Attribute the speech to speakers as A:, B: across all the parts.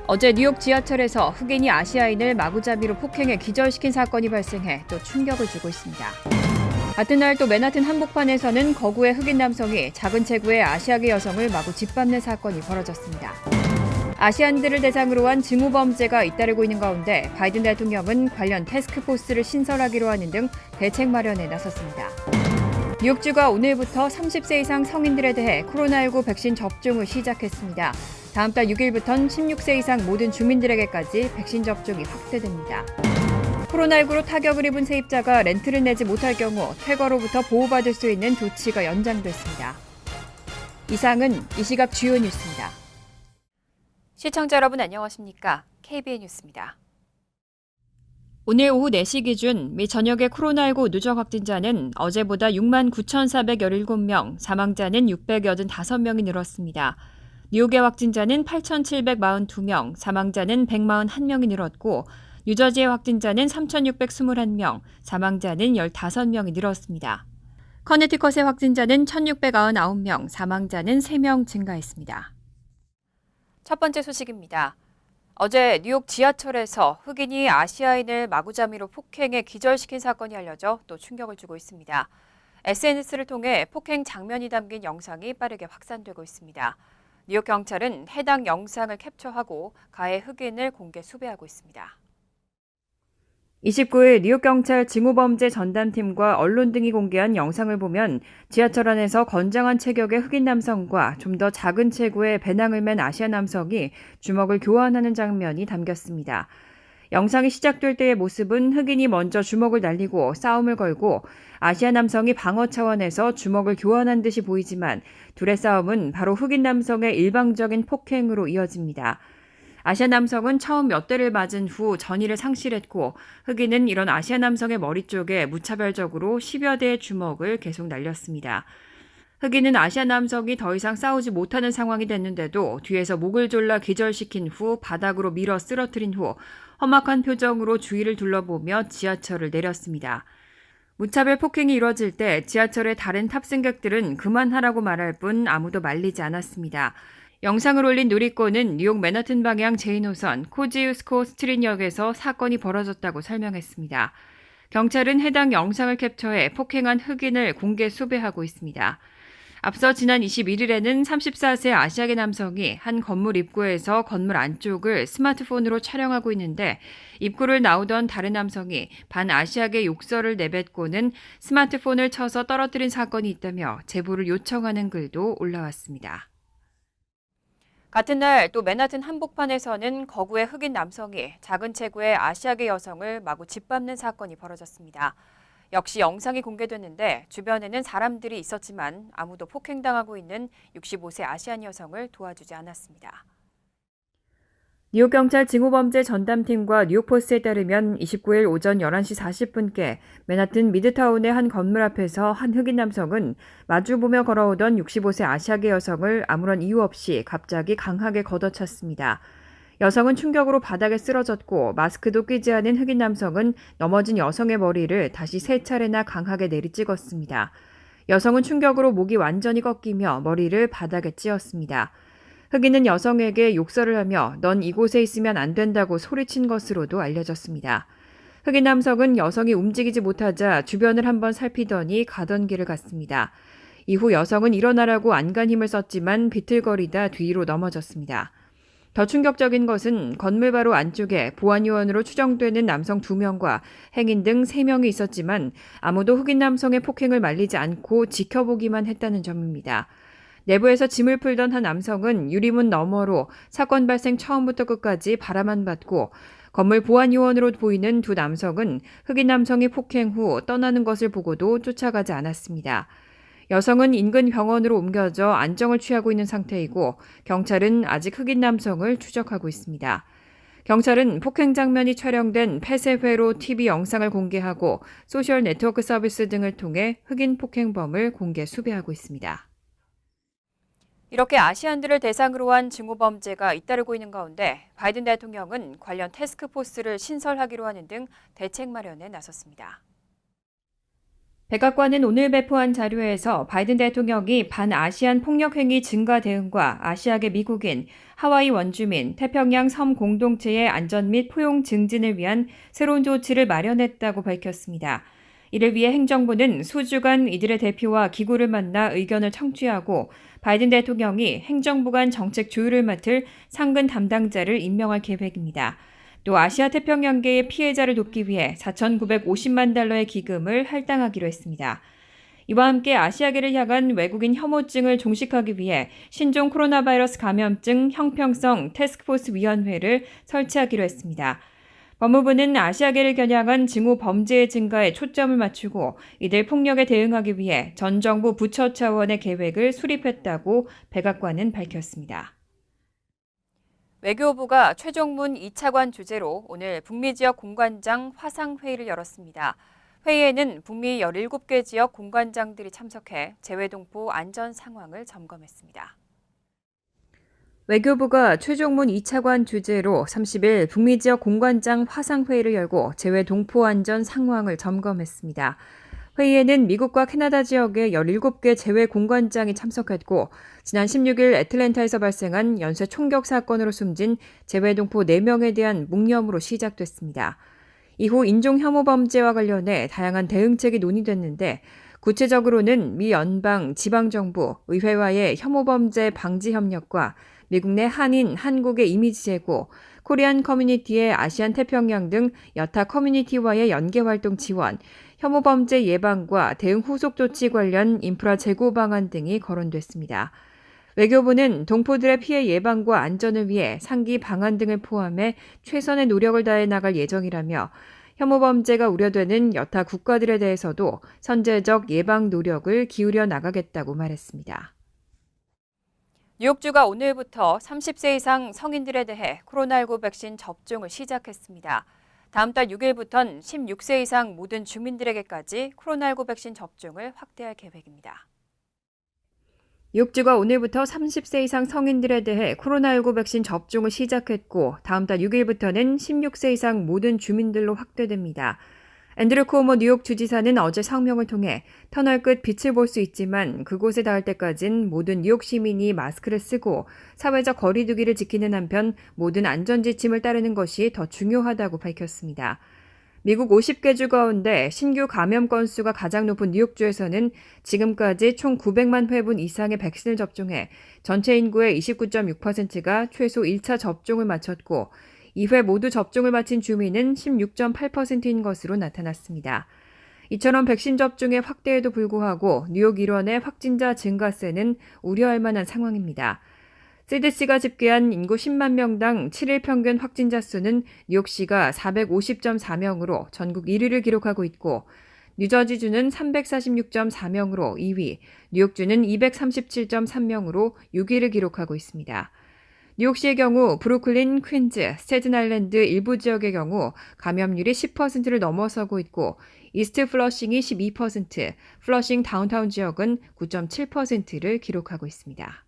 A: 어제 뉴욕 지하철에서 흑인이 아시아인을 마구잡이로 폭행해 기절시킨 사건이 발생해 또 충격을 주고 있습니다. 같은 날 또 맨하튼 한복판에서는 거구의 흑인 남성이 작은 체구의 아시아계 여성을 마구 짓밟는 사건이 벌어졌습니다. 아시안들을 대상으로 한 증오범죄가 잇따르고 있는 가운데 바이든 대통령은 관련 태스크포스를 신설하기로 하는 등 대책 마련에 나섰습니다. 뉴욕주가 오늘부터 30세 이상 성인들에 대해 코로나19 백신 접종을 시작했습니다. 다음 달 6일부터는 16세 이상 모든 주민들에게까지 백신 접종이 확대됩니다. 코로나19로 타격을 입은 세입자가 렌트를 내지 못할 경우 퇴거로부터 보호받을 수 있는 조치가 연장됐습니다. 이상은 이 시각 주요 뉴스입니다. 시청자 여러분 안녕하십니까? KBN 뉴스입니다. 오늘 오후 4시 기준 미 전역의 코로나19 누적 확진자는 어제보다 6만 9,417명, 사망자는 685명이 늘었습니다. 뉴욕의 확진자는 8,742명, 사망자는 141명이 늘었고 뉴저지의 확진자는 3,621명, 사망자는 15명이 늘었습니다. 커네티컷의 확진자는 1,699명, 사망자는 3명 증가했습니다. 첫 번째 소식입니다. 어제 뉴욕 지하철에서 흑인이 아시아인을 마구잡이로 폭행해 기절시킨 사건이 알려져 또 충격을 주고 있습니다. SNS를 통해 폭행 장면이 담긴 영상이 빠르게 확산되고 있습니다. 뉴욕 경찰은 해당 영상을 캡처하고 가해 흑인을 공개 수배하고 있습니다. 29일 뉴욕 경찰 증오범죄 전담팀과 언론 등이 공개한 영상을 보면 지하철 안에서 건장한 체격의 흑인 남성과 좀 더 작은 체구의 배낭을 맨 아시아 남성이 주먹을 교환하는 장면이 담겼습니다. 영상이 시작될 때의 모습은 흑인이 먼저 주먹을 날리고 싸움을 걸고 아시아 남성이 방어 차원에서 주먹을 교환한 듯이 보이지만 둘의 싸움은 바로 흑인 남성의 일방적인 폭행으로 이어집니다. 아시아 남성은 처음 몇 대를 맞은 후 전의를 상실했고 흑인은 이런 아시아 남성의 머리 쪽에 무차별적으로 10여 대의 주먹을 계속 날렸습니다. 흑인은 아시아 남성이 더 이상 싸우지 못하는 상황이 됐는데도 뒤에서 목을 졸라 기절시킨 후 바닥으로 밀어 쓰러뜨린 후 험악한 표정으로 주위를 둘러보며 지하철을 내렸습니다. 무차별 폭행이 이뤄질 때 지하철의 다른 탑승객들은 그만하라고 말할 뿐 아무도 말리지 않았습니다. 영상을 올린 누리꾼은 뉴욕 맨하튼 방향 제2노선 코지우스코 스트릿역에서 사건이 벌어졌다고 설명했습니다. 경찰은 해당 영상을 캡처해 폭행한 흑인을 공개 수배하고 있습니다. 앞서 지난 21일에는 34세 아시아계 남성이 한 건물 입구에서 건물 안쪽을 스마트폰으로 촬영하고 있는데 입구를 나오던 다른 남성이 반아시아계 욕설을 내뱉고는 스마트폰을 쳐서 떨어뜨린 사건이 있다며 제보를 요청하는 글도 올라왔습니다. 같은 날 또 맨하튼 한복판에서는 거구의 흑인 남성이 작은 체구의 아시아계 여성을 마구 짓밟는 사건이 벌어졌습니다. 역시 영상이 공개됐는데 주변에는 사람들이 있었지만 아무도 폭행당하고 있는 65세 아시안 여성을 도와주지 않았습니다. 뉴욕 경찰 증오범죄 전담팀과 뉴욕포스트에 따르면 29일 오전 11시 40분께 맨하튼 미드타운의 한 건물 앞에서 한 흑인 남성은 마주보며 걸어오던 65세 아시아계 여성을 아무런 이유 없이 갑자기 강하게 걷어찼습니다. 여성은 충격으로 바닥에 쓰러졌고 마스크도 끼지 않은 흑인 남성은 넘어진 여성의 머리를 다시 3차례나 강하게 내리찍었습니다. 여성은 충격으로 목이 완전히 꺾이며 머리를 바닥에 찧었습니다. 흑인은 여성에게 욕설을 하며 넌 이곳에 있으면 안 된다고 소리친 것으로도 알려졌습니다. 흑인 남성은 여성이 움직이지 못하자 주변을 한번 살피더니 가던 길을 갔습니다. 이후 여성은 일어나라고 안간 힘을 썼지만 비틀거리다 뒤로 넘어졌습니다. 더 충격적인 것은 건물 바로 안쪽에 보안요원으로 추정되는 남성 2명과 행인 등 3명이 있었지만 아무도 흑인 남성의 폭행을 말리지 않고 지켜보기만 했다는 점입니다. 내부에서 짐을 풀던 한 남성은 유리문 너머로 사건 발생 처음부터 끝까지 바라만 봤고 건물 보안요원으로 보이는 2 남성은 흑인 남성이 폭행 후 떠나는 것을 보고도 쫓아가지 않았습니다. 여성은 인근 병원으로 옮겨져 안정을 취하고 있는 상태이고 경찰은 아직 흑인 남성을 추적하고 있습니다. 경찰은 폭행 장면이 촬영된 폐쇄회로 TV 영상을 공개하고 소셜 네트워크 서비스 등을 통해 흑인 폭행범을 공개 수배하고 있습니다. 이렇게 아시안들을 대상으로 한 증오범죄가 잇따르고 있는 가운데 바이든 대통령은 관련 태스크포스를 신설하기로 하는 등 대책 마련에 나섰습니다. 백악관은 오늘 배포한 자료에서 바이든 대통령이 반아시안 폭력 행위 증가 대응과 아시아계 미국인, 하와이 원주민, 태평양 섬 공동체의 안전 및 포용 증진을 위한 새로운 조치를 마련했다고 밝혔습니다. 이를 위해 행정부는 수주간 이들의 대표와 기구를 만나 의견을 청취하고 바이든 대통령이 행정부 간 정책 조율을 맡을 상근 담당자를 임명할 계획입니다. 또 아시아 태평양계의 피해자를 돕기 위해 4,950만 달러의 기금을 할당하기로 했습니다. 이와 함께 아시아계를 향한 외국인 혐오증을 종식하기 위해 신종 코로나 바이러스 감염증 형평성 태스크포스 위원회를 설치하기로 했습니다. 법무부는 아시아계를 겨냥한 징후 범죄의 증가에 초점을 맞추고 이들 폭력에 대응하기 위해 전 정부 부처 차원의 계획을 수립했다고 백악관은 밝혔습니다. 외교부가 최종문 2차관 주재로 오늘 북미 지역 공관장 화상회의를 열었습니다. 회의에는 북미 17개 지역 공관장들이 참석해 재외동포 안전 상황을 점검했습니다. 외교부가 최종문 2차관 주재로 30일 북미 지역 공관장 화상회의를 열고 재외동포 안전 상황을 점검했습니다. 회의에는 미국과 캐나다 지역의 17개 재외 공관장이 참석했고 지난 16일 애틀랜타에서 발생한 연쇄 총격 사건으로 숨진 재외동포 4명에 대한 묵념으로 시작됐습니다. 이후 인종혐오 범죄와 관련해 다양한 대응책이 논의됐는데 구체적으로는 미 연방, 지방정부, 의회와의 혐오범죄 방지 협력과 미국 내 한인, 한국의 이미지 제고, 코리안 커뮤니티의 아시안 태평양 등 여타 커뮤니티와의 연계활동 지원, 혐오범죄 예방과 대응 후속 조치 관련 인프라 제고 방안 등이 거론됐습니다. 외교부는 동포들의 피해 예방과 안전을 위해 상기 방안 등을 포함해 최선의 노력을 다해 나갈 예정이라며 혐오범죄가 우려되는 여타 국가들에 대해서도 선제적 예방 노력을 기울여 나가겠다고 말했습니다. 뉴욕주가 오늘부터 30세 이상 성인들에 대해 코로나19 백신 접종을 시작했습니다. 다음 달 6일부터는 16세 이상 모든 주민들에게까지 코로나19 백신 접종을 확대할 계획입니다. 뉴욕주가 오늘부터 30세 이상 성인들에 대해 코로나19 백신 접종을 시작했고 다음 달 6일부터는 16세 이상 모든 주민들로 확대됩니다. 앤드류 쿠오모 뉴욕 주지사는 어제 성명을 통해 터널 끝 빛을 볼 수 있지만 그곳에 닿을 때까진 모든 뉴욕 시민이 마스크를 쓰고 사회적 거리 두기를 지키는 한편 모든 안전지침을 따르는 것이 더 중요하다고 밝혔습니다. 미국 50개 주 가운데 신규 감염 건수가 가장 높은 뉴욕주에서는 지금까지 총 900만 회분 이상의 백신을 접종해 전체 인구의 29.6%가 최소 1차 접종을 마쳤고 2회 모두 접종을 마친 주민은 16.8%인 것으로 나타났습니다. 이처럼 백신 접종의 확대에도 불구하고 뉴욕 일원의 확진자 증가세는 우려할 만한 상황입니다. CDC가 집계한 인구 10만 명당 7일 평균 확진자 수는 뉴욕시가 450.4명으로 전국 1위를 기록하고 있고 뉴저지주는 346.4명으로 2위, 뉴욕주는 237.3명으로 6위를 기록하고 있습니다. 뉴욕시의 경우 브루클린, 퀸즈, 스테튼 아일랜드 일부 지역의 경우 감염률이 10%를 넘어서고 있고 이스트 플러싱이 12%, 플러싱 다운타운 지역은 9.7%를 기록하고 있습니다.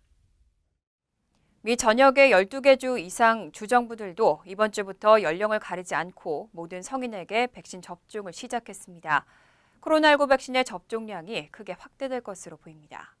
A: 미 전역의 12개 주 이상 주정부들도 이번 주부터 연령을 가리지 않고 모든 성인에게 백신 접종을 시작했습니다. 코로나19 백신의 접종량이 크게 확대될 것으로 보입니다.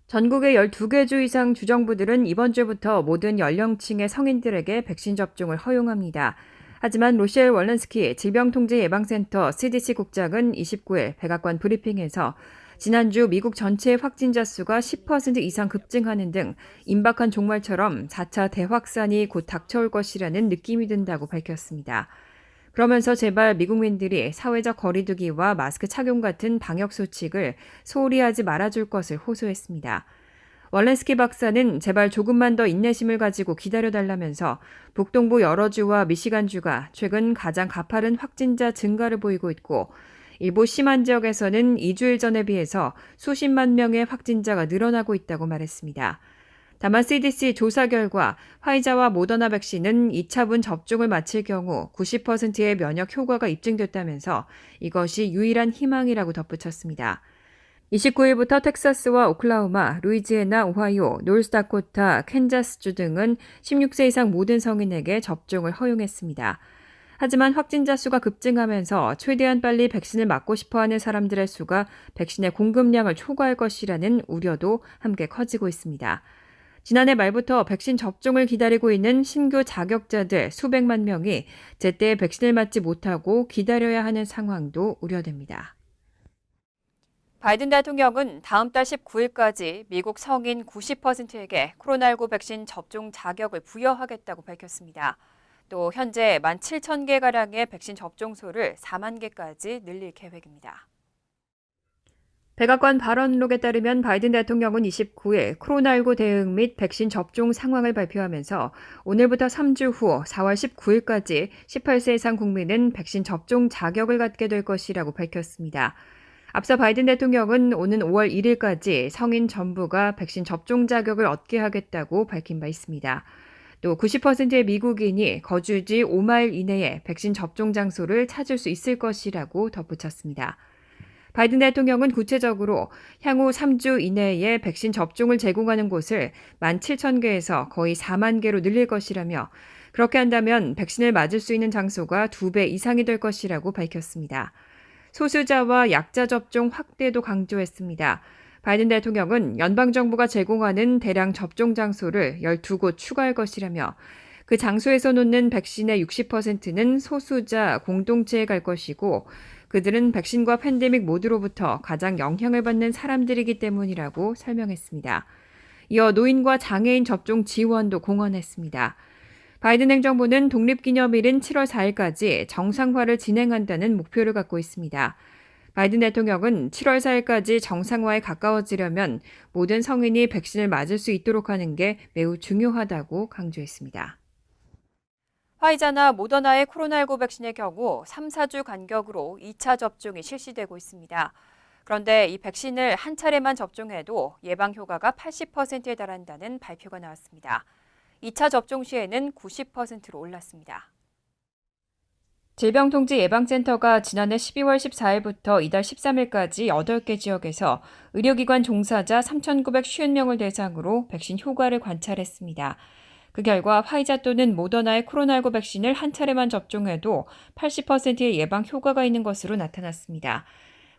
A: 전국의 12개 주 이상 주정부들은 이번 주부터 모든 연령층의 성인들에게 백신 접종을 허용합니다. 하지만 로셸 월런스키 질병통제예방센터 CDC 국장은 29일 백악관 브리핑에서 지난주 미국 전체의 확진자 수가 10% 이상 급증하는 등 임박한 종말처럼 4차 대확산이 곧 닥쳐올 것이라는 느낌이 든다고 밝혔습니다. 그러면서 제발 미국민들이 사회적 거리두기와 마스크 착용 같은 방역 수칙을 소홀히 하지 말아줄 것을 호소했습니다. 월렌스키 박사는 제발 조금만 더 인내심을 가지고 기다려달라면서 북동부 여러 주와 미시간주가 최근 가장 가파른 확진자 증가를 보이고 있고 일부 심한 지역에서는 2주일 전에 비해서 수십만 명의 확진자가 늘어나고 있다고 말했습니다. 다만 CDC 조사 결과 화이자와 모더나 백신은 2차분 접종을 마칠 경우 90%의 면역 효과가 입증됐다면서 이것이 유일한 희망이라고 덧붙였습니다. 29일부터 텍사스와 오클라호마, 루이지애나, 오하이오, 노스다코타, 캔자스주 등은 16세 이상 모든 성인에게 접종을 허용했습니다. 하지만 확진자 수가 급증하면서 최대한 빨리 백신을 맞고 싶어하는 사람들의 수가 백신의 공급량을 초과할 것이라는 우려도 함께 커지고 있습니다. 지난해 말부터 백신 접종을 기다리고 있는 신규 자격자들 수백만 명이 제때 백신을 맞지 못하고 기다려야 하는 상황도 우려됩니다. 바이든 대통령은 다음 달 19일까지 미국 성인 90%에게 코로나19 백신 접종 자격을 부여하겠다고 밝혔습니다. 또 현재 17,000개가량의 백신 접종소를 4만 개까지 늘릴 계획입니다. 백악관 발언록에 따르면 바이든 대통령은 29일 코로나19 대응 및 백신 접종 상황을 발표하면서 오늘부터 3주 후 4월 19일까지 18세 이상 국민은 백신 접종 자격을 갖게 될 것이라고 밝혔습니다. 앞서 바이든 대통령은 오는 5월 1일까지 성인 전부가 백신 접종 자격을 얻게 하겠다고 밝힌 바 있습니다. 또 90%의 미국인이 거주지 5마일 이내에 백신 접종 장소를 찾을 수 있을 것이라고 덧붙였습니다. 바이든 대통령은 구체적으로 향후 3주 이내에 백신 접종을 제공하는 곳을 17,000개에서 거의 4만 개로 늘릴 것이라며 그렇게 한다면 백신을 맞을 수 있는 장소가 2배 이상이 될 것이라고 밝혔습니다. 소수자와 약자 접종 확대도 강조했습니다. 바이든 대통령은 연방정부가 제공하는 대량 접종 장소를 12곳 추가할 것이라며 그 장소에서 놓는 백신의 60%는 소수자 공동체에 갈 것이고 그들은 백신과 팬데믹 모두로부터 가장 영향을 받는 사람들이기 때문이라고 설명했습니다. 이어 노인과 장애인 접종 지원도 공언했습니다. 바이든 행정부는 독립기념일인 7월 4일까지 정상화를 진행한다는 목표를 갖고 있습니다. 바이든 대통령은 7월 4일까지 정상화에 가까워지려면 모든 성인이 백신을 맞을 수 있도록 하는 게 매우 중요하다고 강조했습니다. 화이자나 모더나의 코로나19 백신의 경우 3, 4주 간격으로 2차 접종이 실시되고 있습니다. 그런데 이 백신을 한 차례만 접종해도 예방 효과가 80%에 달한다는 발표가 나왔습니다. 2차 접종 시에는 90%로 올랐습니다. 질병통제예방센터가 지난해 12월 14일부터 이달 13일까지 8개 지역에서 의료기관 종사자 3,950명을 대상으로 백신 효과를 관찰했습니다. 그 결과 화이자 또는 모더나의 코로나19 백신을 한 차례만 접종해도 80%의 예방 효과가 있는 것으로 나타났습니다.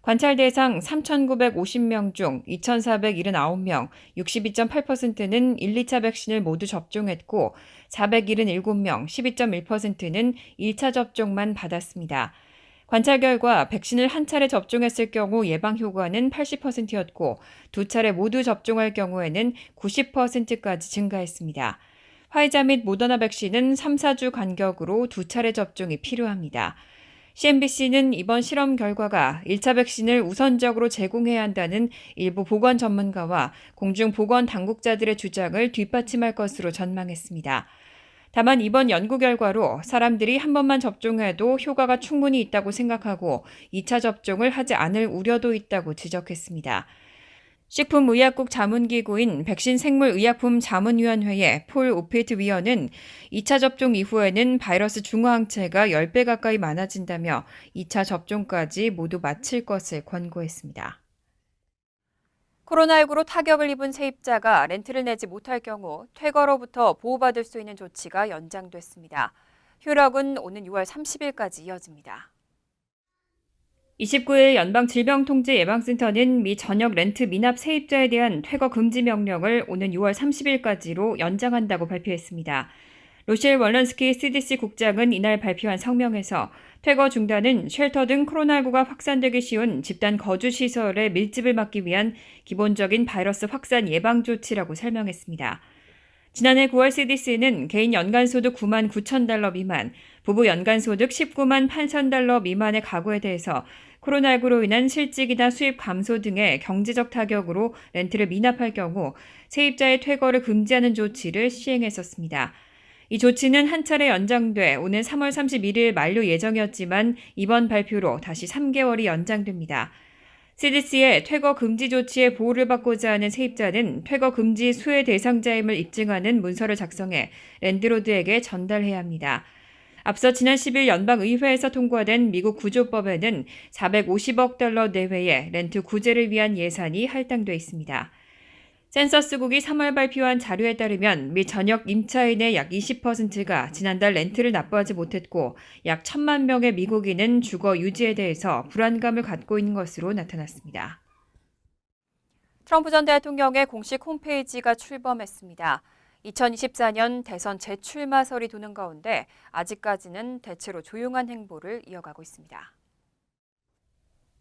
A: 관찰 대상 3,950명 중 2,479명, 62.8%는 1, 2차 백신을 모두 접종했고 477명, 12.1%는 1차 접종만 받았습니다. 관찰 결과 백신을 한 차례 접종했을 경우 예방 효과는 80%였고 두 차례 모두 접종할 경우에는 90%까지 증가했습니다. 화이자 및 모더나 백신은 3, 4주 간격으로 두 차례 접종이 필요합니다. CNBC는 이번 실험 결과가 1차 백신을 우선적으로 제공해야 한다는 일부 보건 전문가와 공중보건 당국자들의 주장을 뒷받침할 것으로 전망했습니다. 다만 이번 연구 결과로 사람들이 한 번만 접종해도 효과가 충분히 있다고 생각하고 2차 접종을 하지 않을 우려도 있다고 지적했습니다. 식품의약국 자문기구인 백신생물의약품자문위원회의 폴 오피트 위원은 2차 접종 이후에는 바이러스 중화항체가 10배 가까이 많아진다며 2차 접종까지 모두 마칠 것을 권고했습니다. 코로나19로 타격을 입은 세입자가 렌트를 내지 못할 경우 퇴거로부터 보호받을 수 있는 조치가 연장됐습니다. 효력은 오는 6월 30일까지 이어집니다. 29일 연방질병통제예방센터는 미 전역 렌트 미납 세입자에 대한 퇴거 금지 명령을 오는 6월 30일까지로 연장한다고 발표했습니다. 로셸 월런스키 CDC 국장은 이날 발표한 성명에서 퇴거 중단은 쉘터 등 코로나19가 확산되기 쉬운 집단 거주시설의 밀집을 막기 위한 기본적인 바이러스 확산 예방 조치라고 설명했습니다. 지난해 9월 CDC는 개인 연간소득 9만 9천 달러 미만, 부부 연간소득 19만 8천 달러 미만의 가구에 대해서 코로나19로 인한 실직이나 수입 감소 등의 경제적 타격으로 렌트를 미납할 경우 세입자의 퇴거를 금지하는 조치를 시행했었습니다. 이 조치는 한 차례 연장돼 오는 3월 31일 만료 예정이었지만 이번 발표로 다시 3개월이 연장됩니다. CDC의 퇴거 금지 조치의 보호를 받고자 하는 세입자는 퇴거 금지 수혜 대상자임을 입증하는 문서를 작성해 랜드로드에게 전달해야 합니다. 앞서 지난 10일 연방의회에서 통과된 미국 구조법에는 450억 달러 내외의 렌트 구제를 위한 예산이 할당돼 있습니다. 센서스국이 3월 발표한 자료에 따르면 미 전역 임차인의 약 20%가 지난달 렌트를 납부하지 못했고 약 1,000만 명의 미국인은 주거 유지에 대해서 불안감을 갖고 있는 것으로 나타났습니다. 트럼프 전 대통령의 공식 홈페이지가 출범했습니다. 2024년 대선 재출마설이 도는 가운데 아직까지는 대체로 조용한 행보를 이어가고 있습니다.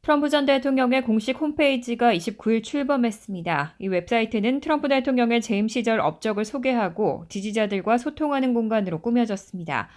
A: 트럼프 전 대통령의 공식 홈페이지가 29일 출범했습니다. 이 웹사이트는 트럼프 대통령의 재임 시절 업적을 소개하고 지지자들과 소통하는 공간으로 꾸며졌습니다.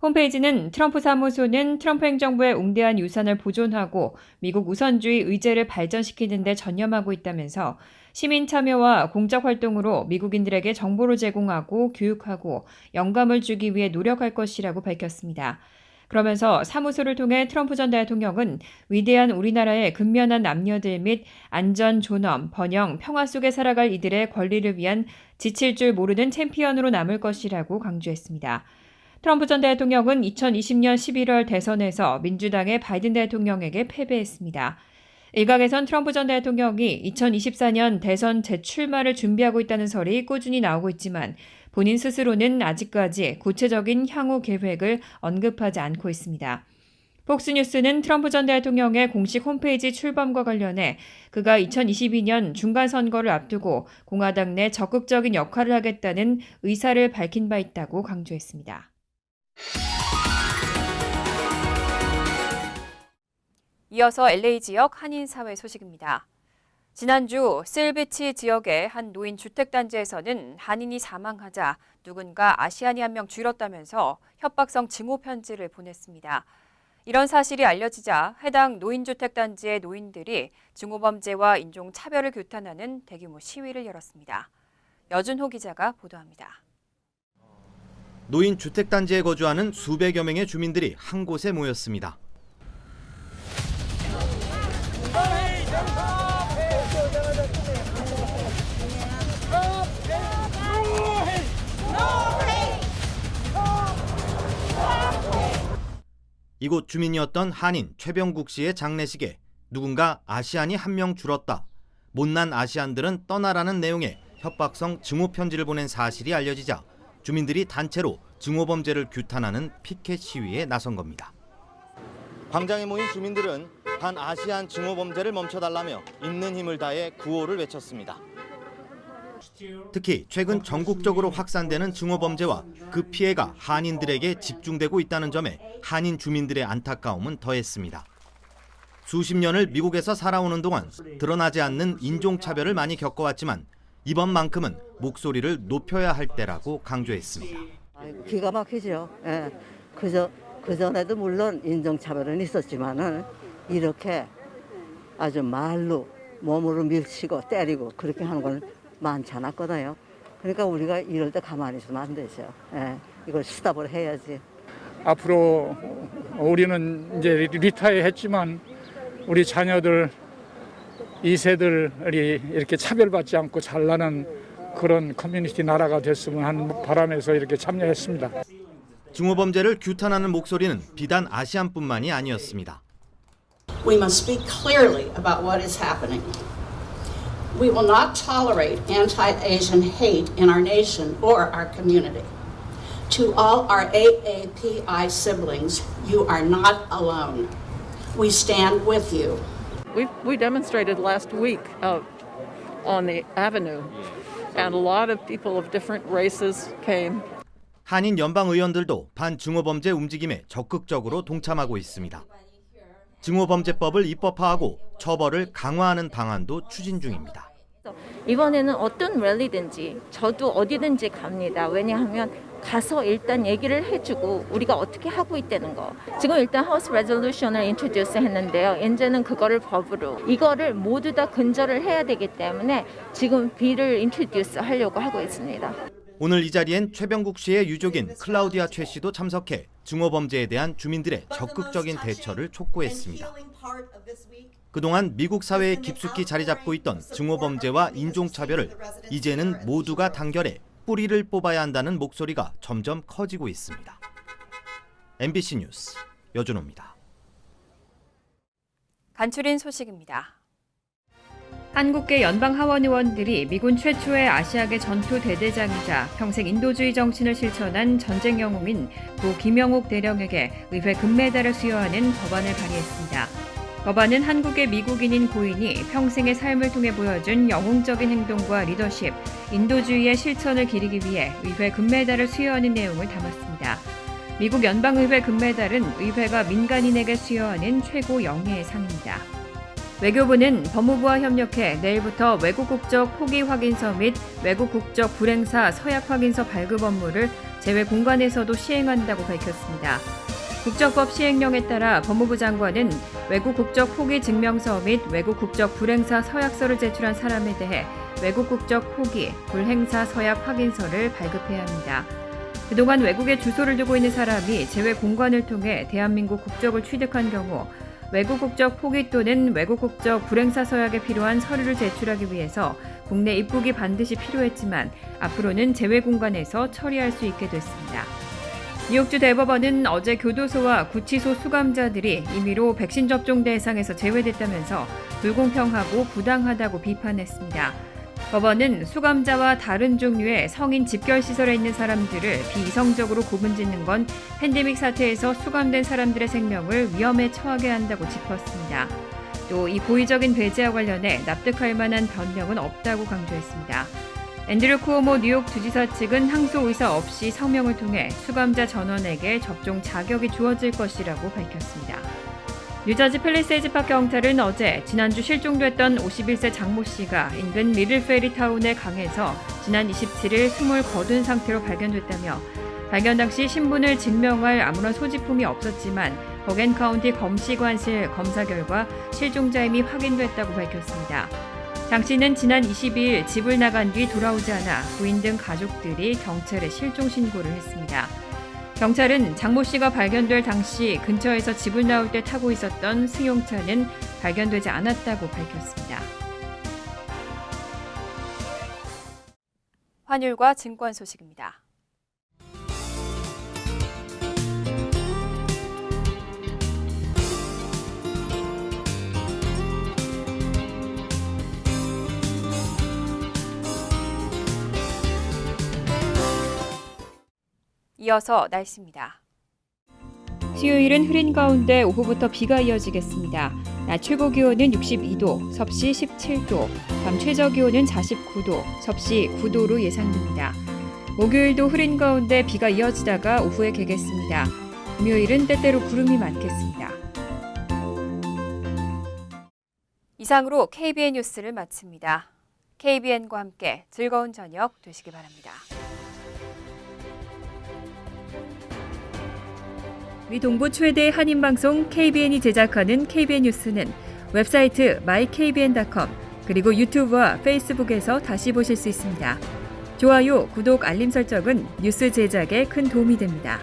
A: 홈페이지는 트럼프 사무소는 트럼프 행정부의 웅대한 유산을 보존하고 미국 우선주의 의제를 발전시키는 데 전념하고 있다면서 시민 참여와 공적 활동으로 미국인들에게 정보를 제공하고 교육하고 영감을 주기 위해 노력할 것이라고 밝혔습니다. 그러면서 사무소를 통해 트럼프 전 대통령은 위대한 우리나라의 근면한 남녀들 및 안전, 존엄, 번영, 평화 속에 살아갈 이들의 권리를 위한 지칠 줄 모르는 챔피언으로 남을 것이라고 강조했습니다. 트럼프 전 대통령은 2020년 11월 대선에서 민주당의 바이든 대통령에게 패배했습니다. 일각에선 트럼프 전 대통령이 2024년 대선 재출마를 준비하고 있다는 설이 꾸준히 나오고 있지만 본인 스스로는 아직까지 구체적인 향후 계획을 언급하지 않고 있습니다. 폭스뉴스는 트럼프 전 대통령의 공식 홈페이지 출범과 관련해 그가 2022년 중간선거를 앞두고 공화당 내 적극적인 역할을 하겠다는 의사를 밝힌 바 있다고 강조했습니다. 이어서 LA 지역 한인사회 소식입니다. 지난주 실비치 지역의 한 노인 주택단지에서는 한인이 사망하자 누군가 아시안이 한 명 줄었다면서 협박성 증오 편지를 보냈습니다. 이런 사실이 알려지자 해당 노인주택단지의 노인들이 증오범죄와 인종차별을 규탄하는 대규모 시위를 열었습니다. 여준호 기자가 보도합니다.
B: 노인 주택단지에 거주하는 수백여 명의 주민들이 한 곳에 모였습니다. 이곳 주민이었던 한인 최병국 씨의 장례식에 누군가 아시안이 한 명 줄었다. 못난 아시안들은 떠나라는 내용의 협박성 증오 편지를 보낸 사실이 알려지자 주민들이 단체로 증오범죄를 규탄하는 피켓 시위에 나선 겁니다. 광장에 모인 주민들은 반아시안 증오범죄를 멈춰달라며 있는 힘을 다해 구호를 외쳤습니다. 특히 최근 전국적으로 확산되는 증오범죄와 그 피해가 한인들에게 집중되고 있다는 점에 한인 주민들의 안타까움은 더했습니다. 수십 년을 미국에서 살아오는 동안 드러나지 않는 인종차별을 많이 겪어왔지만 이번만큼은 목소리를 높여야 할 때라고 강조했습니다.
C: 기가 막히죠. 예. 그전에도 물론 인종차별은 있었지만은 이렇게 아주 말로 몸으로 밀치고 때리고 그렇게 하는 건 많지 않았거든요. 그러니까 우리가 이럴 때 가만히 있으면 안 되죠. 예. 이걸 스탑을 해야지.
D: 앞으로 우리는 이제 리타이어 했지만 우리 자녀들 2세들이 이렇게 차별받지 않고 잘나는 그런 커뮤니티 나라가 됐으면 하는 바람에서 이렇게 참여했습니다.
B: 증오범죄를 규탄하는 목소리는 비단 아시안뿐만이 아니었습니다.
E: We must speak clearly about what is happening. We will not tolerate anti-Asian hate in our nation or our community. To all our AAPI siblings, you are not alone. We stand with you.
F: We demonstrated last week on the avenue, and a lot of people of different races came.
B: 한인 연방 의원들도 반증오범죄 움직임에 적극적으로 동참하고 있습니다. 증오범죄법을 입법화하고 처벌을 강화하는 방안도 추진 중입니다.
G: 이번에는 어떤 랠리든지 저도 어디든지 갑니다. 왜냐하면 가서 일단 얘기를 해주고 우리가 어떻게 하고 있다는 거. 지금 일단 하우스 레졸루션을 인트로듀스 했는데요. 이제는 그거를 법으로 이거를 모두 다 근절을 해야 되기 때문에 지금 빌을 인트로듀스 하려고 하고 있습니다.
B: 오늘 이 자리엔 최병국 씨의 유족인 클라우디아 최 씨도 참석해 증오범죄에 대한 주민들의 적극적인 대처를 촉구했습니다. 그동안 미국 사회에 깊숙이 자리 잡고 있던 증오범죄와 인종차별을 이제는 모두가 단결해 뿌리를 뽑아야 한다는 목소리가 점점 커지고 있습니다. MBC 뉴스 여준호입니다.
A: 간추린 소식입니다. 한국계 연방 하원 의원들이 미군 최초의 아시아계 전투 대대장이자 평생 인도주의 정신을 실천한 전쟁 영웅인 고 김영옥 대령에게 의회 금메달을 수여하는 법안을 발의했습니다. 법안은 한국의 미국인인 고인이 평생의 삶을 통해 보여준 영웅적인 행동과 리더십, 인도주의의 실천을 기리기 위해 의회 금메달을 수여하는 내용을 담았습니다. 미국 연방의회 금메달은 의회가 민간인에게 수여하는 최고 영예의 상입니다. 외교부는 법무부와 협력해 내일부터 외국 국적 포기 확인서 및 외국 국적 불행사 서약 확인서 발급 업무를 제외 공간에서도 시행한다고 밝혔습니다. 국적법 시행령에 따라 법무부 장관은 외국 국적 포기 증명서 및 외국 국적 불행사 서약서를 제출한 사람에 대해 외국 국적 포기, 불행사 서약 확인서를 발급해야 합니다. 그동안 외국에 주소를 두고 있는 사람이 제외 공간을 통해 대한민국 국적을 취득한 경우 외국 국적 포기 또는 외국 국적 불행사 서약에 필요한 서류를 제출하기 위해서 국내 입국이 반드시 필요했지만 앞으로는 제외 공간에서 처리할 수 있게 됐습니다. 뉴욕주 대법원은 어제 교도소와 구치소 수감자들이 임의로 백신 접종 대상에서 제외됐다면서 불공평하고 부당하다고 비판했습니다. 법원은 수감자와 다른 종류의 성인 집결시설에 있는 사람들을 비이성적으로 고문짓는 건 팬데믹 사태에서 수감된 사람들의 생명을 위험에 처하게 한다고 짚었습니다. 또 이 고의적인 배제와 관련해 납득할 만한 변명은 없다고 강조했습니다. 앤드류 쿠오모 뉴욕 주지사 측은 항소 의사 없이 성명을 통해 수감자 전원에게 접종 자격이 주어질 것이라고 밝혔습니다. 뉴저지 팰리세이즈 파크 경찰은 어제 지난주 실종됐던 51세 장모 씨가 인근 미들페리 타운의 강에서 지난 27일 숨을 거둔 상태로 발견됐다며 발견 당시 신분을 증명할 아무런 소지품이 없었지만 버겐 카운티 검시관실 검사 결과 실종자임이 확인됐다고 밝혔습니다. 장 씨는 지난 22일 집을 나간 뒤 돌아오지 않아 부인 등 가족들이 경찰에 실종 신고를 했습니다. 경찰은 장모 씨가 발견될 당시 근처에서 집을 나올 때 타고 있었던 승용차는 발견되지 않았다고 밝혔습니다. 환율과 증권 소식입니다. 이어서 날씨입니다. 수요일은 흐린 가운데 오후부터 비가 이어지겠습니다. 낮 최고 기온은 62도, 섭씨 17도, 밤 최저 기온은 49도, 섭씨 9도로 예상됩니다. 목요일도 흐린 가운데 비가 이어지다가 오후에 개겠습니다. 금요일은 때때로 구름이 많겠습니다. 이상으로 KBN 뉴스를 마칩니다. KBN과 함께 즐거운 저녁 되시기 바랍니다. 미 동부 최대 한인방송 KBN이 제작하는 KBN 뉴스는 웹사이트 mykbn.com 그리고 유튜브와 페이스북에서 다시 보실 수 있습니다. 좋아요, 구독, 알림 설정은 뉴스 제작에 큰 도움이 됩니다.